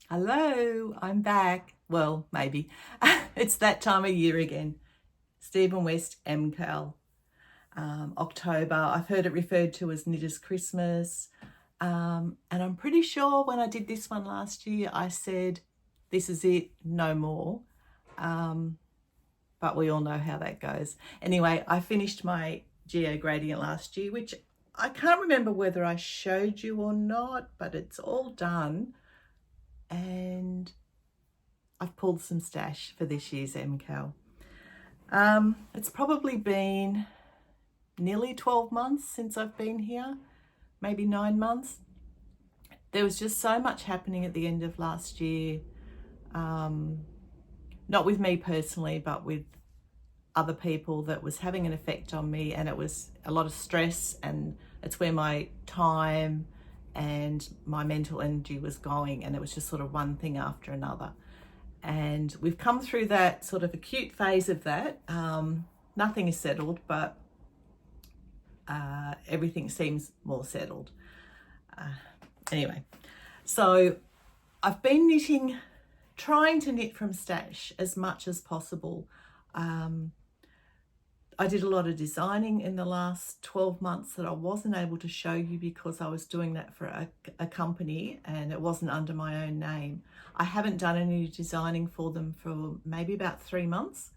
Hello, I'm back. Well, maybe. It's that time of year again. Stephen West MKAL. October. I've heard it referred to as Knitter's Christmas. And I'm pretty sure when I did this one last year, I said, this is it, no more. But we all know how that goes. Anyway, I finished my Geo Gradient last year, which I can't remember whether I showed you or not, but it's all done. And I've pulled some stash for this year's MKAL. It's probably been nearly 12 months since I've been here, maybe 9 months. There was just so much happening at the end of last year, not with me personally, but with other people, that was having an effect on me, and it was a lot of stress, and it's where my time and my mental energy was going, and it was just sort of one thing after another. And we've come through that sort of acute phase of that. Nothing is settled, but everything seems more settled. Anyway, so I've been knitting, trying to knit from stash as much as possible. I did a lot of designing in the last 12 months that I wasn't able to show you because I was doing that for a company and it wasn't under my own name. I haven't done any designing for them for maybe about 3 months.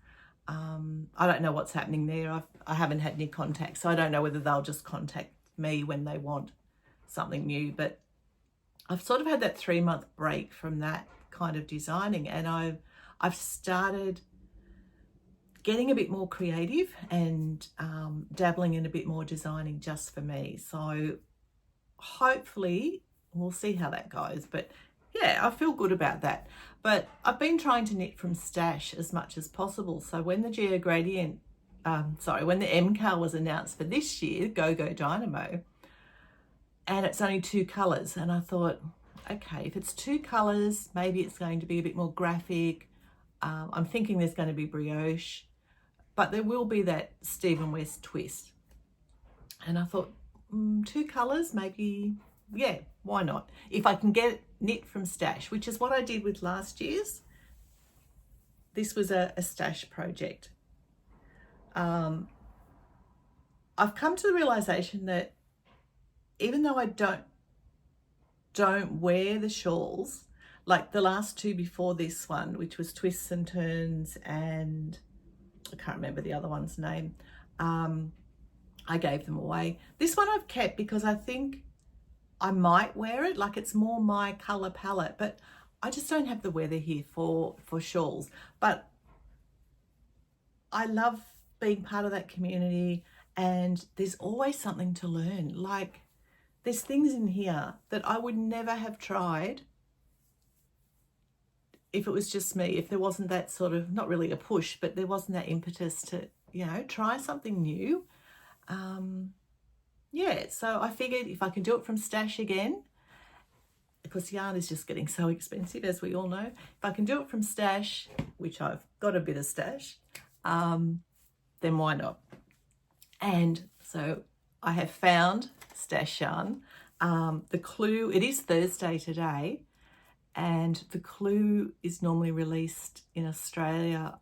I don't know what's happening there. I haven't had any contact, so I don't know whether they'll just contact me when they want something new. But I've sort of had that 3-month break from that kind of designing, and I've started getting a bit more creative and dabbling in a bit more designing just for me. So hopefully we'll see how that goes. But yeah, I feel good about that. But I've been trying to knit from stash as much as possible. So when the Geo Gradient, when the MKAL was announced for this year, Go Go Dynamo, and it's only 2 colours, and I thought, okay, if it's 2 colours, maybe it's going to be a bit more graphic. I'm thinking there's going to be brioche, but there will be that Stephen West twist. And I thought, 2 colours, maybe, yeah, why not? If I can get it knit from stash, which is what I did with last year's. This was a stash project. I've come to the realisation that even though I don't wear the shawls, like the last 2 before this one, which was Twists and Turns, and I can't remember the other one's name, I gave them away. This one I've kept because I think I might wear it, like it's more my colour palette, but I just don't have the weather here for shawls. But I love being part of that community, and there's always something to learn. Like, there's things in here that I would never have tried if it was just me, if there wasn't that sort of, not really a push, but there wasn't that impetus to, try something new. Yeah, so I figured if I can do it from stash again, because yarn is just getting so expensive, as we all know, if I can do it from stash, which I've got a bit of stash, then why not? And so I have found stash yarn. The clue, it is Thursday today, and the clue is normally released in Australia,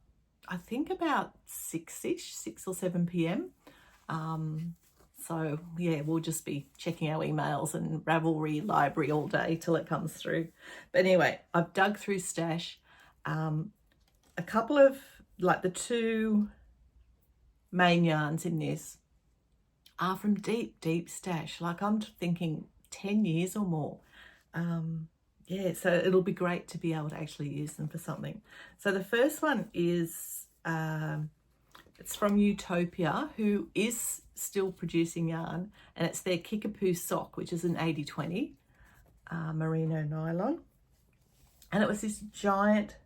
I think about 6-ish, 6 or 7 p.m. So yeah, we'll just be checking our emails and Ravelry library all day till it comes through. But anyway, I've dug through stash. A couple of, like, the 2 main yarns in this are from deep stash. Like, I'm thinking 10 years or more. Yeah, so it'll be great to be able to actually use them for something. So the first one is, it's from Utopia, who is still producing yarn, and it's their Kickapoo sock, which is an 80/20 merino nylon. And it was this giant,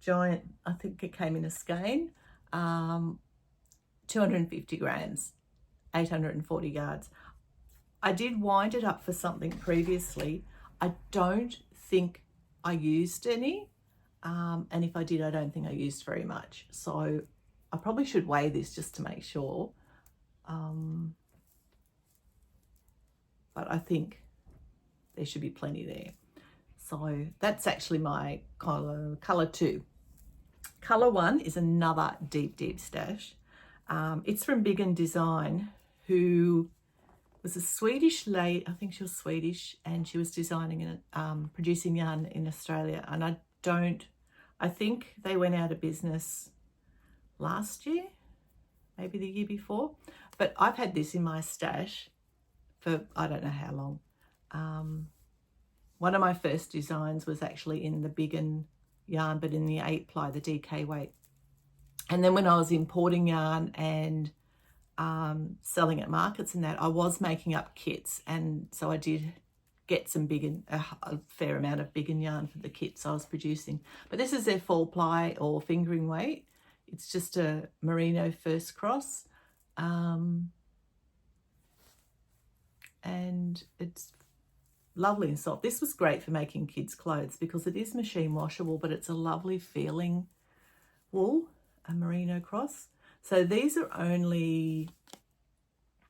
I think it came in a skein, 250 grams, 840 yards. I did wind it up for something previously. I don't think I used any, and if I did, I don't think I used very much. So I probably should weigh this just to make sure. But I think there should be plenty there. So that's actually my colour 2. Colour 1 is another deep stash. It's from Big and Design, who was a Swedish lady. I think she was Swedish, and she was designing and producing yarn in Australia. And I think they went out of business last year, maybe the year before. But I've had this in my stash for I don't know how long. One of my first designs was actually in the Big and yarn, but in the 8-ply, the DK weight. And then when I was importing yarn and selling at markets and that, I was making up kits, and so I did get some a fair amount of Big and yarn for the kits I was producing. But this is their 4-ply or fingering weight. It's just a merino first cross, and it's lovely and soft. This was great for making kids' clothes because it is machine washable, but it's a lovely feeling wool, a merino cross. So these are only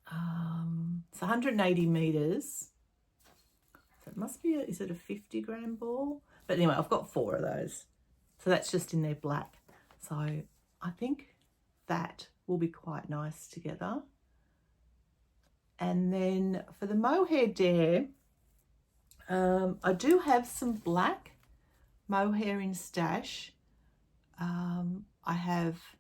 it's 180 meters. So it must be is it a 50 gram ball? But anyway, I've got 4 of those. So that's just in their black. So I think that will be quite nice together. And then for the mohair dare, I do have some black mohair in stash. I have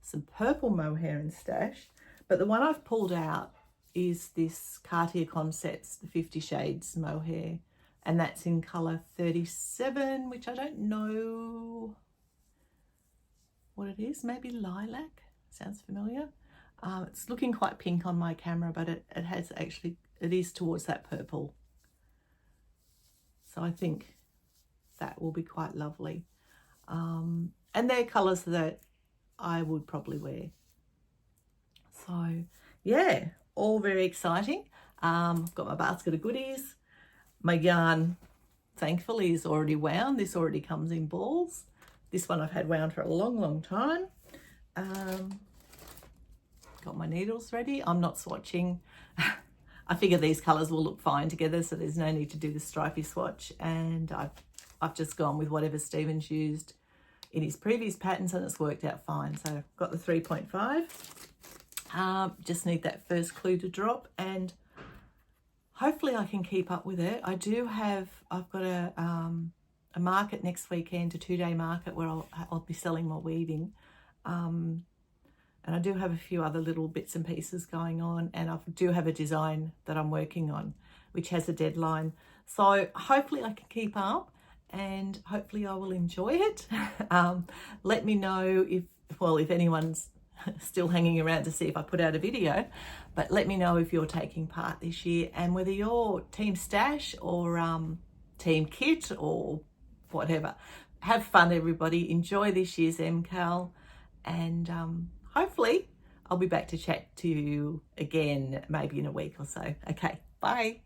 some purple mohair in stash, but the one I've pulled out is this Cartier Concepts, the 50 Shades mohair, and that's in colour 37, which I don't know what it is. Maybe lilac, sounds familiar. It's looking quite pink on my camera, but it is towards that purple. So I think that will be quite lovely. And they're colours that I would probably wear. So yeah, all very exciting. I've got my basket of goodies. My yarn, thankfully, is already wound. This already comes in balls. This one I've had wound for a long time. Got my needles ready. I'm not swatching. I figure these colours will look fine together, so there's no need to do the stripy swatch. And I've just gone with whatever Stephen's used in his previous patterns, and it's worked out fine. So I've got the 3.5. Just need that first clue to drop, and hopefully I can keep up with it. I've got a market next weekend, a 2-day market where I'll be selling my weaving. And I do have a few other little bits and pieces going on, and I do have a design that I'm working on, which has a deadline. So hopefully I can keep up, and hopefully I will enjoy it. Let me know if anyone's still hanging around to see if I put out a video, but let me know if you're taking part this year, and whether you're Team Stash or Team Kit or whatever. Have fun, everybody. Enjoy this year's MKAL, and hopefully I'll be back to chat to you again maybe in a week or so. Okay, bye.